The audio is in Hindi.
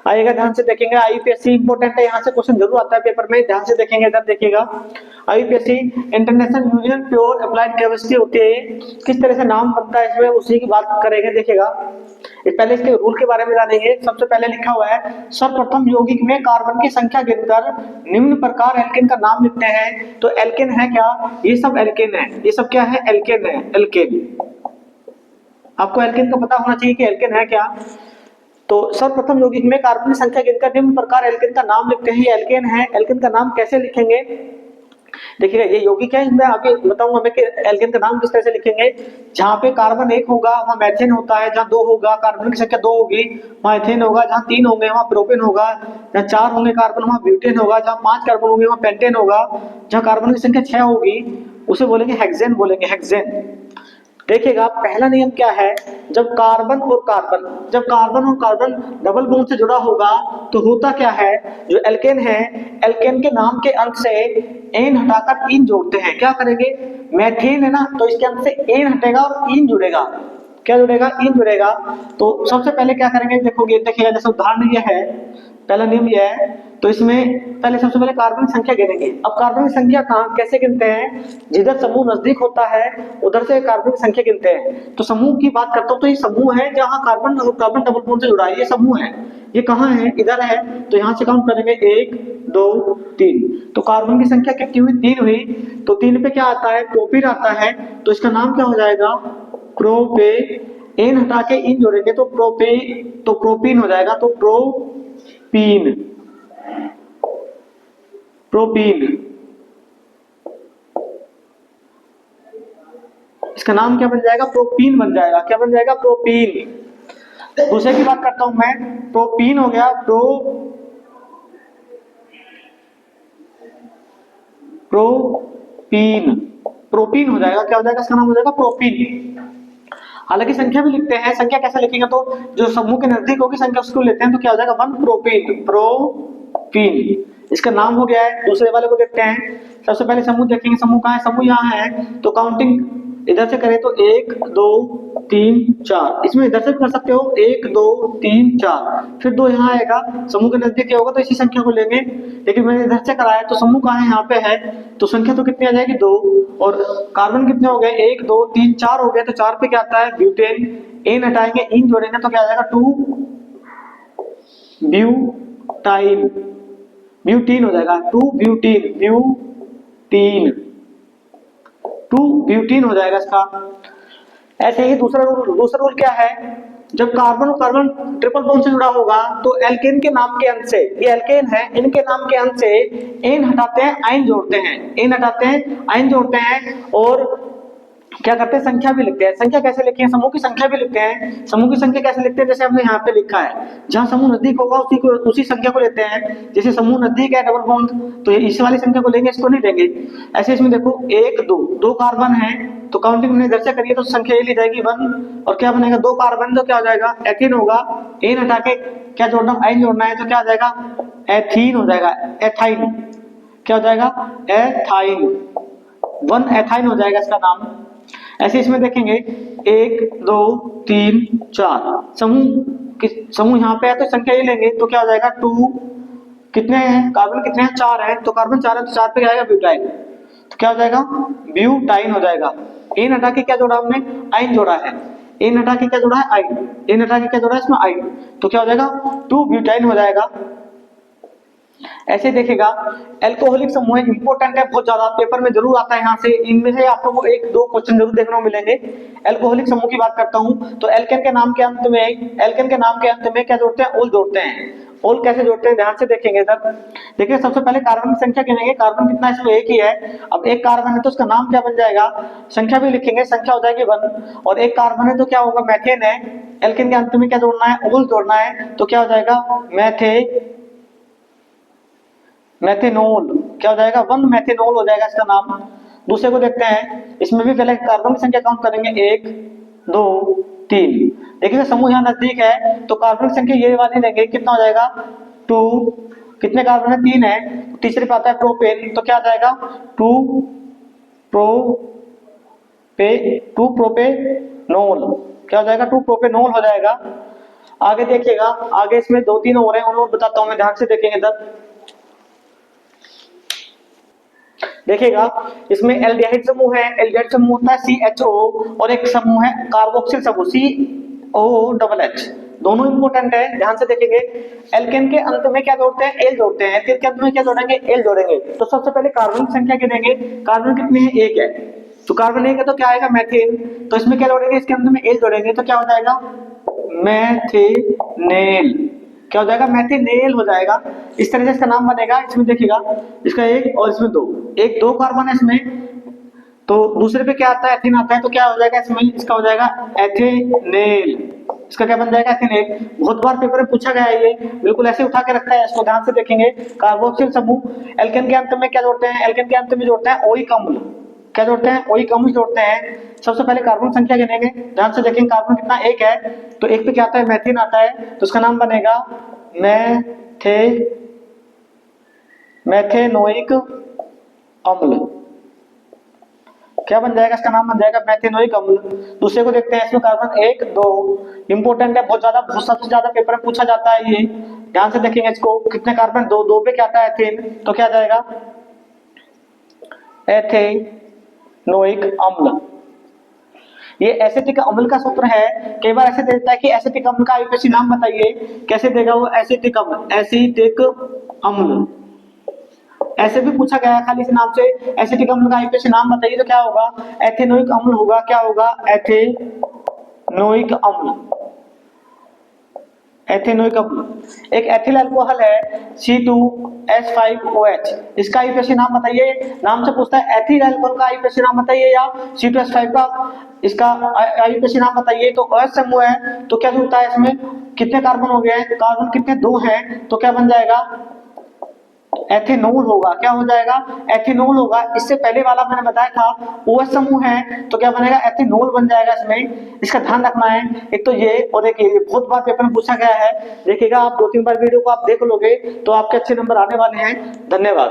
आएगा, ध्यान से देखेंगे। आईयूपीएससी इंपॉर्टेंट है, यहाँ से क्वेश्चन जरूर आता है पेपर में, ध्यान से देखेंगे। इधर देखिएगा, आईयूपीएससी international union pure applied chemistry होती है, किस तरह से नाम बनता है इसमें, उसी की बात करेंगे। देखिएगा, पहले इसके रूल के बारे में जानेंगे। सबसे पहले लिखा हुआ है, सर्वप्रथम यौगिक में कार्बन की संख्या गिनकर निम्न प्रकार एल्केन का नाम लिखते हैं। तो एल्केन है क्या, ये सब एल्केन है, ये सब क्या है, एल्केन है, एल्केन। आपको एल्केन का पता होना चाहिए कि एल्केन है क्या। तो सर्वप्रथम यौगिक में कार्बन की संख्या गिनकर निम्न प्रकार एल्केन का नाम लिखते हैं, एल्केन है। एल्केन का नाम कैसे लिखेंगे, देखिएगा, ये यौगिक है, इसमें आगे बताऊंगा मैं कि एल्केन का नाम किस तरह से लिखेंगे। जहां पे कार्बन 1 होगा वहां मेथेन होता है, जहां 2 होगा कार्बन की संख्या 2 होगी वहां एथेन होगा, जहां 3 होंगे वहां प्रोपेन होगा, जहां 4 होंगे कार्बन वहां ब्यूटेन होगा, जहां 5 कार्बन होंगे वहां पेंटेन होगा, जहां कार्बन की संख्या 6 होगी उसे बोलेंगे हेक्सेन, बोलेंगे हेक्सेन। देखिएगा, पहला नियम क्या है, जब कार्बन और कार्बन डबल बॉन्ड से जुड़ा होगा तो होता क्या है, जो एल्केन है, एल्केन के नाम के अंत से एन हटाकर इन जोड़ते हैं। क्या करेंगे, मेथेन है ना, तो इसके अंत से एन हटेगा और इन जुड़ेगा। क्या जुड़ेगा, इन जुड़ेगा। तो सबसे पहले क्या करेंगे, देखोगे, देखिएगा, जैसे उदाहरण ये है, पहला नियम ये है। तो इसमें पहले सबसे पहले कार्बन की संख्या गिनेंगे। अब कार्बन की संख्या कहाँ कैसे गिनते हैं, जिधर समूह नजदीक होता है उधर से कार्बन की संख्या गिनते हैं। तो समूह की बात करता हूँ, तो ये समूह है जहाँ कार्बन और कार्बन डबल बॉन्ड से जुड़ा है, ये समूह है। ये कहाँ है, इधर है। तो यहाँ से काउंट करेंगे 1 2 3। तो कार्बन की संख्या कितनी हुई, 3 हुई। तो 3 पे क्या आता है, प्रोपीन आता है। तो इसका नाम क्या हो जाएगा, प्रोपे। एन हटा के इन जोड़ेंगे तो प्रोपीन हो जाएगा। तो प्रोपीन, इसका नाम क्या बन जाएगा, प्रोपीन बन जाएगा। क्या बन जाएगा, प्रोपीन। दूसरे की बात करता हूं मैं, प्रोपीन हो गया, प्रोपीन हो जाएगा। क्या हो जाएगा, इसका नाम हो जाएगा प्रोपीन। हालांकि संख्या भी लिखते हैं, संख्या कैसे लिखेंगे, तो जो समूह के नजदीक होगी संख्या उसको लेते हैं। तो क्या हो जाएगा, 1 प्रोपीन। इसका नाम हो गया है। दूसरे वाले को देखते हैं। सबसे पहले समूह देखेंगे, समूह कहाँ है, समूह यहाँ है। तो काउंटिंग इधर से करें तो 1 2 3 4। इसमें इधर से कर सकते हो 1 2 3 4, फिर 2 यहाँ आएगा, समूह के नजदीक क्या होगा तो इसी संख्या को लेंगे। लेकिन मैंने इधर से कराया तो समूह कहाँ है, यहाँ पे है। तो संख्या तो कितनी आ जाएगी, 2। और कार्बन कितने हो गए, 1 2 3 4 हो गए। तो 4 पे क्या आता है, ब्यूटेन। एन हटाएंगे, इन जोड़ेंगे तो क्या आ जाएगा, 2 ब्यूटीन हो जाएगा। 2 ब्यूटीन हो जाएगा इसका। ऐसे ही दूसरा रूल क्या है, जब कार्बन और कार्बन ट्रिपल बॉन्ड से जुड़ा होगा तो एल्केन के नाम के अंत से, ये एल्केन है, इनके नाम के अंत से एन हटाते हैं, आइन जोड़ते हैं। एन हटाते हैं, आइन जोड़ते हैं और क्या करते हैं, संख्या भी लिखते हैं। संख्या कैसे लिखते हैं, समूह की संख्या भी लिखते हैं। समूह की संख्या कैसे लिखते हैं, जैसे हमने यहाँ पे लिखा है, जहां समूह नजदीक होगा उसी संख्या को लेते हैं। जैसे समूह नजदीक है डबल बॉन्ड, तो इस वाली संख्या को लेंगे, इसको नहीं लेंगे। ऐसे इसमें देखो 1 2 कार्बन है, तो काउंटिंग हमने इधर से करिए तो संख्या ये ली जाएगी 1। और क्या बनेगा, 2 कार्बन, तो क्या हो जाएगा, एथीन होगा। एन हटा के क्या जोड़ना, आइन जोड़ना है, तो क्या आ जाएगा, एथीन हो जाएगा, एथाइन। क्या हो जाएगा, एथाइन। 1 एथाइन हो जाएगा इसका नाम। ऐसे इसमें देखेंगे 1 2 3 4, समूह यहाँ पे है तो संख्या ये लेंगे तो क्या हो जाएगा, 2। कितने हैं कार्बन, कितने हैं, 4 हैं। तो कार्बन 4 है तो 4 पे क्या आएगा, ब्यूटाइल। तो क्या हो जाएगा, ब्यूटाइन हो जाएगा। एन हटा के क्या जोड़ा हमने, आइन जोड़ा है। एन हटा के क्या जोड़ा है, आइन। एन हटा के क्या जोड़ा है इसमें, आइन। तो क्या हो जाएगा, 2 ब्यूटाइन हो जाएगा। ऐसे देखेगा, एल्कोहलिक समूह इंपॉर्टेंट है बहुत ज्यादा, पेपर में जरूर आता है। यहाँ से इनमें से आपको वो 1 2 क्वेश्चन जरूर देखने को मिलेंगे। एल्कोहलिक समूह की बात करता हूँ, तो एल्केन के नाम के अंत में क्या जोड़ते हैं, ओल जोड़ते हैं। ओल कैसे जोड़ते हैं, ध्यान से देखेंगे इधर। देखिए, सबसे पहले कार्बन की संख्या गिनेंगे। कार्बन कितना, इसमें 1 ही है। अब 1 कार्बन है तो उसका नाम क्या बन जाएगा, संख्या भी लिखेंगे, संख्या हो जाएगी 1। और 1 कार्बन है तो क्या होगा, मैथेन है। एल्केन के अंत में क्या जोड़ना है, ओल जोड़ना है। तो क्या हो जाएगा, मैथेनॉल। क्या हो जाएगा, 1 मैथेनॉल हो जाएगा इसका नाम। दूसरे को देखते हैं, इसमें भी पहले कार्बन की संख्या काउंट करेंगे, 1 2 3। देखिए समूह यहाँ नजदीक है तो कार्बन की संख्या ये वाली लेंगे, कितना हो जाएगा, 2। कितने कार्बन है, 3 है। तीसरे पे आता है प्रोपेन, तो क्या आ जाएगा, 2 प्रोपेनॉल। क्या हो जाएगा, 2 प्रोपेनॉल हो जाएगा। आगे देखिएगा, आगे इसमें 2-3 और हैं, उन्हें बताता हूं मैं, ध्यान से देखेंगे इधर। देखिएगा इसमें एल्डिहाइड समूह है, एल्डिहाइड समूह होता है CHO, और एक समूह है कार्बोक्सिल समूह COOH। दोनों इंपॉर्टेंट है, ध्यान से देखेंगे। एल्केन के अंत में क्या जोड़ते हैं? एल जोड़ते हैं। एल्केन के अंत में क्या जोड़ेंगे? एल जोड़ेंगे। तो सबसे पहले कार्बन की संख्या गिनेंगे। कार्बन कितने हैं? 1 है। तो कार्बन 1 है तो क्या आएगा? मैथेन। तो इसमें क्या जोड़ेंगे? इसके अंत में एल जोड़ेंगे तो क्या हो जाएगा? मैथेनेल। क्या हो जाएगा? मैथेनेल हो जाएगा। इस तरह से इसका नाम बनेगा। इसमें देखिएगा, इसका 1 और इसमें 2, 1-2 कार्बन है इसमें, तो दूसरे पे क्या आता है? एथेन आता है, तो क्या हो जाएगा इसमें? इसका हो जाएगा एथेनेल। इसका क्या बन जाएगा? एथेनेल। बहुत बार पेपर में पूछा गया है ये, बिल्कुल ऐसे उठा के रखता है, इसको ध्यान से देखेंगे। कार्बोक्सिल समूह एल्केन के अंत में क्या जोड़ते हैं? एल्केन के अंत में जोड़ते हैं ओइक अम्ल। क्या जोड़ते हैं? ओइक अम्ल जोड़ते हैं। सबसे पहले कार्बन संख्या गिनेंगे, ध्यान से देखेंगे। कार्बन कितना? 1 है, तो 1 पे क्या आता है? मैथेन आता है, तो उसका नाम बनेगा मैथेनोइक अम्ल। क्या बन जाएगा? इसका नाम बन जाएगा मैथेनोइक अम्ल। दूसरे को देखते हैं, इसमें कार्बन 1, 2 इंपोर्टेंट है, बहुत सबसे ज्यादा पेपर में पूछा जाता है ये, ध्यान से देखेंगे इसको। कितने कार्बन? 2 पे क्या आता है? एथेन, तो क्या जाएगा? एथेनोइक अम्ल। ये एसिटिक अम्ल का सूत्र है। कई बार ऐसे देता है कि एसिटिक अम्ल का आईयूपीएसी नाम बताइए। कैसे देगा वो? एसिटिक अम्ल, एसिटिक अम्ल ऐसे भी पूछा गया है खाली इस नाम से। एसिटिक अम्ल का आईयूपीएसी नाम बताइए, तो क्या होगा? एथेनोइक अम्ल होगा। क्या होगा? एथेनोइक अम्ल। एथेनोइक अम्ल एक एथिल अल्कोहल है C2H5OH। इसका आईयूपीएसी नाम बताइए। नाम से पूछता है एथिल अल्कोहल का आईयूपीएसी नाम बताइए, या C2H5 का इसका आईयूपीएसी नाम बताइए। तो OH समूह है, तो क्या होता है इसमें? कितने कार्बन हो गए हैं? कार्बन कितने? 2 हैं, तो क्या बन जाएगा? एथेनॉल होगा। क्या हो जाएगा? एथेनॉल होगा। इससे पहले वाला मैंने बताया था OH समूह है, तो क्या बनेगा? एथेनॉल बन जाएगा इसमें। इसका ध्यान रखना है। एक तो ये, और एक ये बहुत बार पेपर में पूछा गया है। देखिएगा आप 2-3 बार वीडियो को आप देख लोगे तो आपके अच्छे नंबर आने वाले हैं। धन्यवाद।